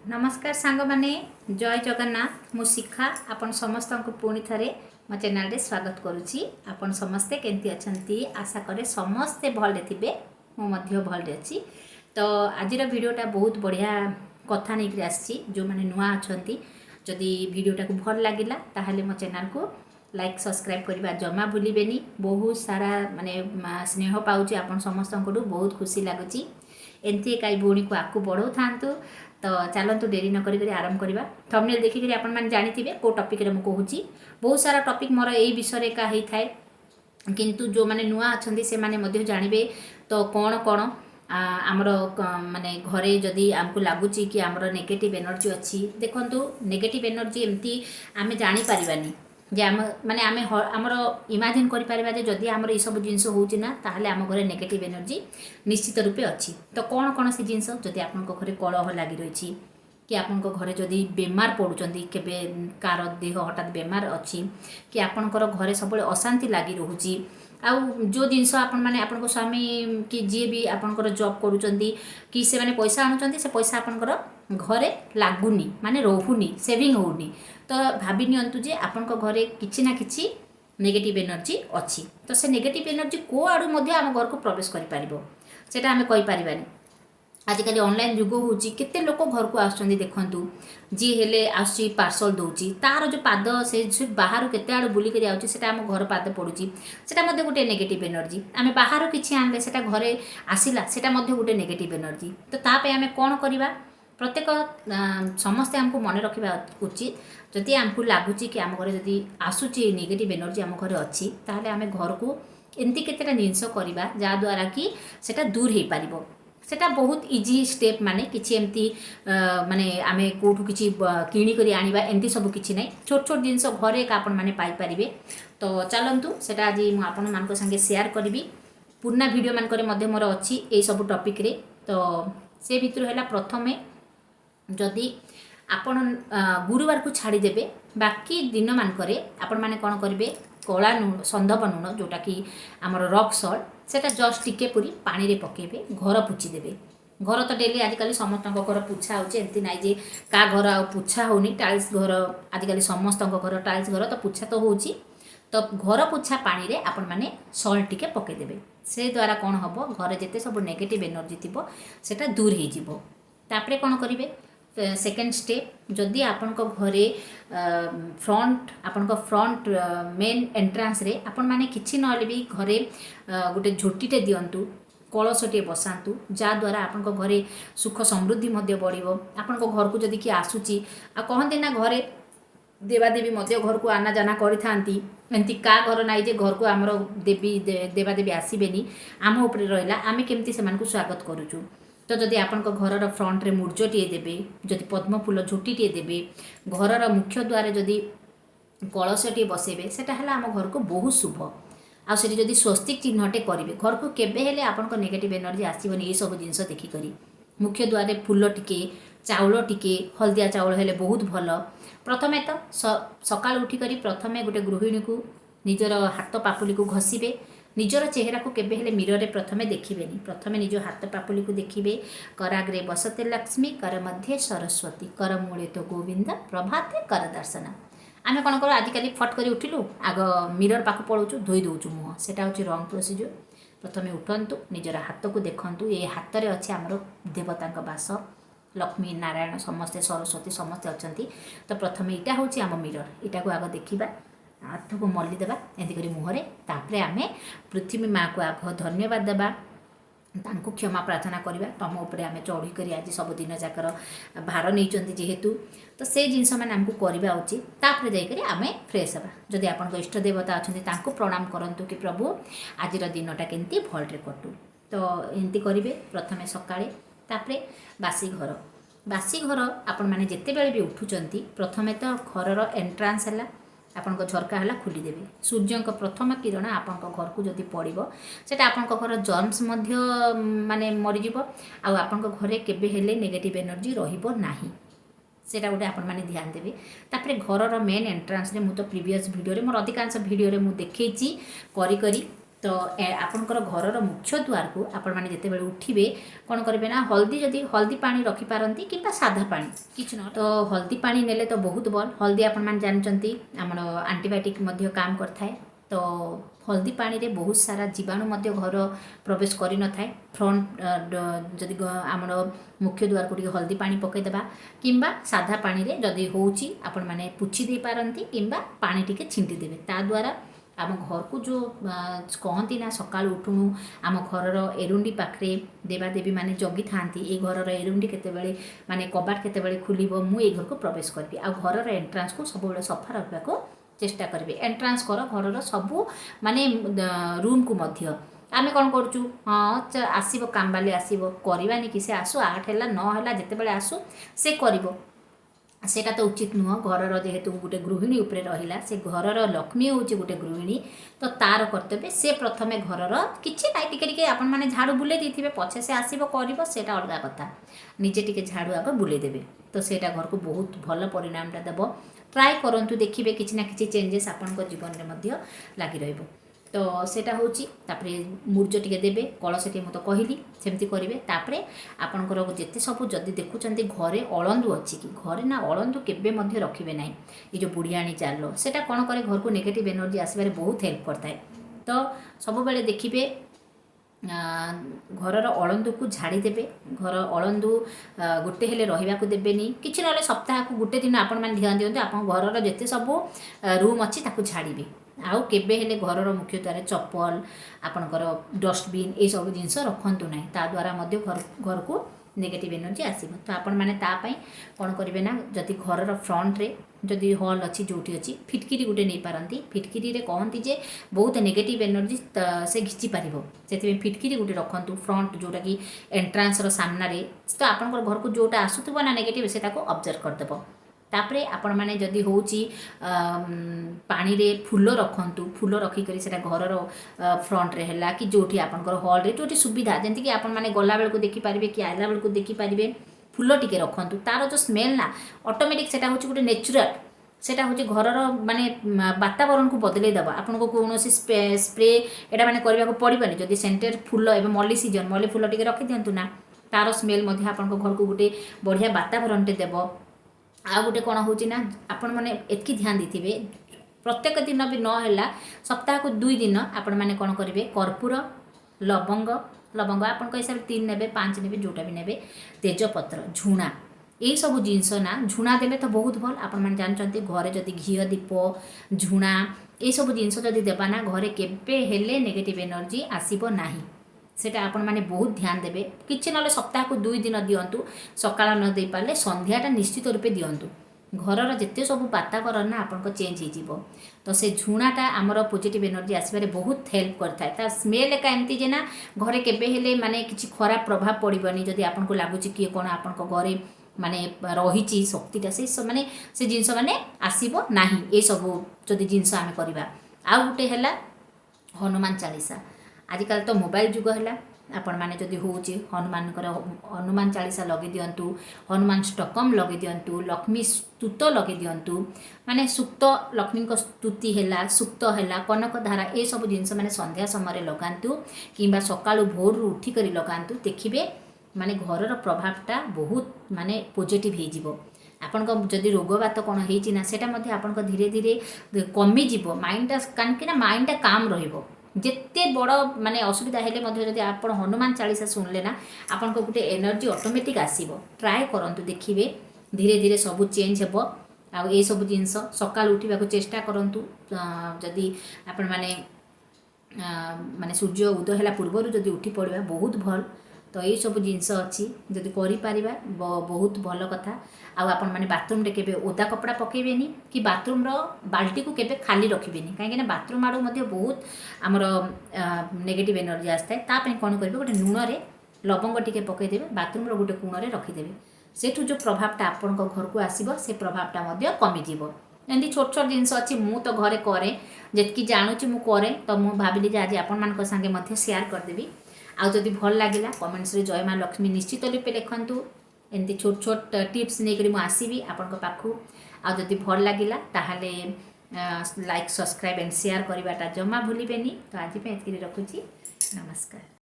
नमस्कार सांग माने जय जगन्नाथ मु शिखा आपण समस्त को पुणी थे मो चैनल रे स्वागत करुच्ची। आपण समस्ते केमती अच्छा आशा करे समस्ते भले थे मुझे भले अच्छी। तो आज भिडटा बहुत बढ़िया कथा नहीं आसी जो मैंने नुआ अच्छा जदि भिडटा को भल लगिला ताहले मो चैनल को लाइक सब्सक्राइब करवा जमा भूलें। बहुत सारा माने स्नेह पाऊँ आपण समस्त बहुत खुशी लगुच एमती कई भौणी को आगू बढ़ाऊ था। तो चलतु डेरी न करी आरंभ करवा। थंबनेल देखिक आपण मैंने जानी को टॉपिक रे कहूँ बहुत सारा टॉपिक मोर यही विषय का होता है किंतु जो मैंने नुआ अच्छा से मैंने जानवे। तो कौन कौन आमर माने घरे जदि आमको लगुच कि आमर नेगेटिव एनर्जी अच्छी देखु नेगेटिव एनर्जी एमती आम जापर जे आम माने आम आमर इमाजिन करें जदि आमर ये सब जिनस होना ताहले आम घर नेगेटिव एनर्जी निश्चित रूपे अच्छी। तो कौन कौन से जिनस जदि आपण घरे कलह लगी रही कि आपण घरे जदि बेमार पड़ुंट केबे कार देह हठात बेमार अच्छी कि आपणकर घरे सब अशांति लगी रोची आउ जो जिनस आपण माने आपण स्वामी कि जी भी आपणकर जॉब करूचंती कि से माने पैसा आणुचंती से पैसा आपणकर घरे लागुनी माने रोहुनी सेविंग होनी। तो भाभी नियंतु जे आपण घरे किछि ना किछि नेगेटिव एनर्जी अच्छी। तो से नेगेटिव एनर्जी को आड़ू मध्य आम घर को प्रवेश कर पारिबो सेटा आमे कहि पारिबानी। आजिकल ऑनलाइन युग होची केते लोक घर को आसुचंदी देखंतु जी हेले आसी पार्सल दउची तार जो पाद से बाहर केते आड़ बुली करी आउची सेटा हम घर पाद पडुची सेटा मध्ये गोटे नेगेटिव एनर्जी। आमे बाहर किछि आनले सेटा घरे आसिला सेटा मध्ये गोटे नेगेटिव एनर्जी। तो तापे आमे कोन करिबा प्रत्येक समस्ते आमको मन रखा उचित जदि आमको लगुच कि आम घर जदि आसूची नेगेटिव एनर्जी आम घर अच्छी ताहले आमे घर को एमती केतेटा जिनस करवा जहाँद्वारा कि सेटा दूर हो पार। सेटा बहुत इजी स्टेप माने किछि एमती माने आमे कोठु किछि किणी करी आनिबा एमती सब किछि नै छोट छोट जिनस घरे का आपण माने पाई परिबे। तो चलंतु सेटा आज मु आपण मानको संगे शेयर करबी पुन्ना वीडियो मान करे मध्य मोर अछि ए सब टॉपिक रे। तो से भितर हैला प्रथमे जदि आपण गुरुवार को छाड़ीदेवे बाकी दिन मानकरे आपण माने कौन करेंगे कला लुण संधव लुण जोटा कि आमर रॉक सल्ट सेटा जस्ट टिके पूरी पानी रे पकेबे घर पुछीदेवे। घर तो डेली आजिकल समस्त घर पुछा होचे एमती नाइ जे का घर आ पुछा होनी टाइल्स घर आजिकल समस्त घर टाइल्स घर तो पुछा तो होची। तो घर पुछा पानी रे आपण माने सल्ट टिके पकेदेवे से द्वारा कौन हम घर जिते सब नेगेटिव एनर्जी थिबो सेटा दूर हो जिवो। तापरे कौन करिवे सेकेंड स्टेप जदि आपण घरे फ्रंट मेन एंट्रांस रे आपण माने किछि नले भी घरे गोटे झोटीटे दियंतु कलशटे बसातु जहाँद्वारा आपण घरे सुख समृद्धि मध्य बढ़िबो। आपण घर को जदि कि आसुची आ कहते ना घरे देवादेवी मध्य घर को आना जाना करिथांती एमती का घर नाइ जे घर को आमर देवी देवादेवी आसीबेनी आम उपरे रहिला आमे केमती सेमानकु स्वागत करूछु। तो जदि आपण घर फ्रंट रे मूर्जटीए देबे जदि पद्म फूल झोटीटे देबे घर मुख्य द्वार जदि कलशटीए बसेबे सेटा हला आम घर को बहुत शुभ। आ सेठी जदि स्वस्तिक चिन्हटे करेंगे घर को केबे हेले आपण नेगेटिव एनर्जी आसीबनी ये सब जिनस देखिकरी मुख्य द्वार रे फूल टिके चाउल टिके हल्दिया चाउल हेले बहुत भल। प्रथमे तो सकाळ उठिकरी प्रथमे गोटे गृहिणी को निजर हाथ पापुली को घसीबे निजर चेहरा को केबे हेले मिरर रे प्रथमे देखिबेनी प्रथमे निज हाथ पापुली को देखिबे कराग्रे बसते लक्ष्मी कर मध्य सरस्वती कर मूले तो गोविंद प्रभाते कर दर्शन। आमे कौन कर आजिकल फट करी उठिलु आग मिरर पाख पड़ोचु धोई दउचु मुह सेटा होची रंग प्रोसीजर। प्रथमे उठंतु निजर हाथ को देखंतु ये हाथ रे अछि हमर देवता बास लक्ष्मी नारायण समस्ते सरस्वती समस्ते अच्छी। तो प्रथमे इटा होची आम मिरर इटा को आग देखिबा हाथ को मल्ली देबा एंती करी मुहरे तापरे आमे पृथ्वी माँ को आग धन्यवाद देबा तांको क्षमा प्रार्थना करिबा तम उपरे आमे चढ़ी करी आज सब दिन जाकर भार नैचंती जेहेतु तो से जिनस माने हमको करबा उचित। तापरे जाई करी आमे फ्रेश हेबा जदि आपन इष्ट देवता अछंती तांको प्रणाम करंतु कि प्रभु आजिर दिनटा केंती भलरे कटू। तो एंती करिवे प्रथमे सकाळे तापरे बासी घर आपण माने जेते बेले भी उठुचंती प्रथमे तो घरर एंट्रांस हला आपण झरका हला खोलीदेवे सूर्य प्रथम किरण आपण घर को जदि पड़ो सेटा आपण घर जर्म्स मध्य माने मरीज आपण घरे केबे हेले नेगेटिव एनर्जी रहिबो नाही सेटा गोटे आपण माने ध्यान देवे। तापरे घरर मेन एंट्रांस रे मु तो प्रीवियस वीडियो रे मोर अधिकांश वीडियो रे मु देखैची करी करी तो आपणकर घरर मुख्य द्वार को आपण मैंने जिते उठे कौन करेंगे ना हल्दी जदि हल्दी पानी रखिपारती कि साधा पानी किसी न तो हल्दी पानी नेले तो बहुत भल हल्दी आपण मैंने जानते आमर आंटीबायोटिक काम करता है तो हल्दी पानी रे बहुत सारा जीवाणु मध्य घर प्रवेश कर न था फ्रंट जदि आमर मुख्य द्वार को हल्दी पानी पकईदेवा कि साधा पानी रे जदि होची आपण मैंने पुछि दे पारती कि पानी टिके छिंटी देवे ता द्वारा आम घर को जो कहती ना सका उठुणु आम घर एरुंडी पाखे देवादेवी मैंने जगी था ये घर एरुंडी केतेबेले माने कबाट केतेबेले खुलिबो मु ए घर को प्रवेश करबी आ घर एंट्रांस को सब सफा रखा को चेष्टा करेंगे एंट्रांस कर घर सबू माने रूम को मध्य आमे कौन करूँ हाँ आसब कामबाली आसब करवानी कि से आसु 8 है 9 है जिते आसु से कर सेटा तो उचित नुह घर जेहेतु गोटे गृहिणी उपरे रहिला से घर लक्ष्मी हूँ गोटे गृहिणी तो तार कर्तव्य से प्रथमे घर किसी ना टिके आपण मैंने झाड़ू बुले देते पछे से आसब कर सेटा अलग कथा निजे टिके झाड़ू आग बुले देवे तो सेटा घर को बहुत भल परिणामटा देव ट्राए करंतु देखिए किसी ना कि चेंजेस आपण जीवन में लगी रहिबो तो सेटा होची तापरे मूर्ज टिके देबे कलश टे तो कहली सेमती करेंगे तापरे आपणकर जिते सब जदि देखुं घरे अलंदु अच्छी कि घरे ना अलंदु केबे मध्य रखिबे ना ये जो बुढ़ियाणी चाल सेटा कौन करे घर को नेगेटिव एनर्जी आसबार बहुत हेल्प करता है तो सब बेले देखिए घरर अलंदु को झाड़ीदेवे घर अलंदु गोटे हेले रहिबा को देबेनी किछि नले सप्ताह को गोटे दिन आपण मान ध्यान दियंतु आपण घरर जेते सब रूम अच्छी ताकू झाड़ीबे आउ केबे हेले घरर मुख्य द्वार चप्पल आपणकर डस्टबिन ये सब जिनस रखंतु नाही ता द्वारा मध्य घर को नेगेटिव एनर्जी आसीबो तो आपण माने ता पई कोन करिवे ना जदि घरर फ्रंट रे जदि हॉल अच्छी जोटी अच्छी फिटकिरी गोटे नहीं पारती फिटकिरी रे कहती जे बहुत नेगेटिव एनर्जी से घिची पार से फिटकिरी गोटे रखु फ्रंट जोटा कि एंट्रांस सामना रे तो आपण घर को जोटा आसुथबो ना नेगेटिव से ऑब्जर्व करदेव तापरे आपण माने जदि होची पानी रे फूल रखंतु फूल रखिकरी सेटा घरर फ्रंट रे हैला कि जोठी आपणकर हॉल रे जोठी सुविधा जेंति कि आपण माने गला बेल को देखि पारिबे कि आइला बेल को देखि पारिबे फूल टिके रखंतु तार जो स्मेल ना ऑटोमेटिक सेटा होची गोटे नेचुरल सेटा होची घरर माने वातावरण को बदले दबा आपन को कोनोसी स्प्रे एटा माने करबा को पड़िबनी जदि सेंटर फूल एवं मल्ली सीजन मल्ली फूल टिके रखि दियंतु ना तार स्मेल मध्ये आपन को घर को गोटे बढ़िया वातावरण टे देबो आ गोटे कौन होची ना आपण माने एतकी ध्यान देथिबे प्रत्येक दिन भी न हैला सप्ताह को 2 दिन आपण माने कौन करिवे कर्पूर लवंग लवंग आपण हिसाब 3 नेबे 5 नेबे जोटा भी नेबे तेजपत्र झुणा यही सब जिनस ना झुणा देले तो बहुत भल आपण माने जानचंती घरे जदि घी दीप झुणा ये सब जिनस जदि देबा ना घरे केबे हेले नेगेटिव एनर्जी आसीबो नाही सेटा आपण माने बहुत ध्यान देबे किछि नले सप्ताह को 2 दिन दियंतु सकाळ न दे पाले संध्याटा निश्चित रूपे दियंतु घरर जिते सब वातावरण ना आपण को चेंज हो जीवो तो से झुणाटा आमर पॉजिटिव एनर्जी आसबारे बहुत हेल्प करता है ता स्मेल एका एमती जे ना घरे केबे हेले माने किछि खराब प्रभाव पड़िबनी जदि आपण को लागुची कि कोन आपण को घरे माने रहिची शक्तिटा से माने से जिंस माने आसीबो नाही ए सब जदि जिंस आमे करबा आ गुटे हैला हनुमान चालीसा आजिकल तो मोबाइल जुग है आपण मैंने जदि हूँ हनुमान चालीसा लगे दिंतु हनुमान स्टकम लगे दिंतु लक्ष्मी स्तुत लगे दिंतु माने सुक्त लक्ष्मी स्तुति है सुक्त है कनक धारा ये सब जिनस मैंने संध्या समय लगातु कि सका भोर उठिक लगातु देखिए माने घरर प्रभावटा बहुत माने पॉजिटिव हो आपण जदि रोगबात कौन होना से आपण धीरे धीरे कमिज माइंडटा कहीं माइंडटा काम रहिबो जिते बड़ माने असुविधा हेले जदि आप हनुमान चालीसा शुणिले ना आपण को गोटे एनर्जी ऑटोमेटिक आसीबो ट्राए करंतु देखिए धीरे धीरे सब चेंज हेबो आ ये सब जिनस सकाळ उठिबा को चेष्टा करंतु जदि आपण माने माने सूर्य उदय होला पूर्व जदि उठी पड़िबा बहुत भल तो ये सब जिनस अच्छी जदि करिपारिबा बहुत भल कथा आपण माने बाथरूम रे केबे ओदा कपड़ा पकेबेनी कि बाथरूम रो बाल्टी को केबे खाली रखिबेनी कहीं ना बाथरूम आड़ू मध्य बहुत आमर नेगेटिव एनर्जी आसता है तापे कौन करेंगे गोटे लुण रे लवंग टिके पकईदेवे बाथरूम रो गोटे कोण रे रखिदेवे सेठू जो प्रभावटा आपण घर को आसीबो से प्रभावटा मध्य कमिजिवो एमती छोट छोट जिनस अच्छी मु तो घरे करे जेतकी जानुची मु करे तो मु भाबिली जे आज आपण मान संगे मध्य शेयर करदेवी आउ जदि भल लगिला कमेंट्स रे जय माँ लक्ष्मी निश्चित रूपे लिखंतु एमती छोट छोट टिप्स नहीं करी आसबि आपण पाखु आ जदि भल लगिला ताहाले लाइक सब्सक्राइब एंड शेयर करवाटा जमा भूलें तो आज एतक रखुची नमस्कार।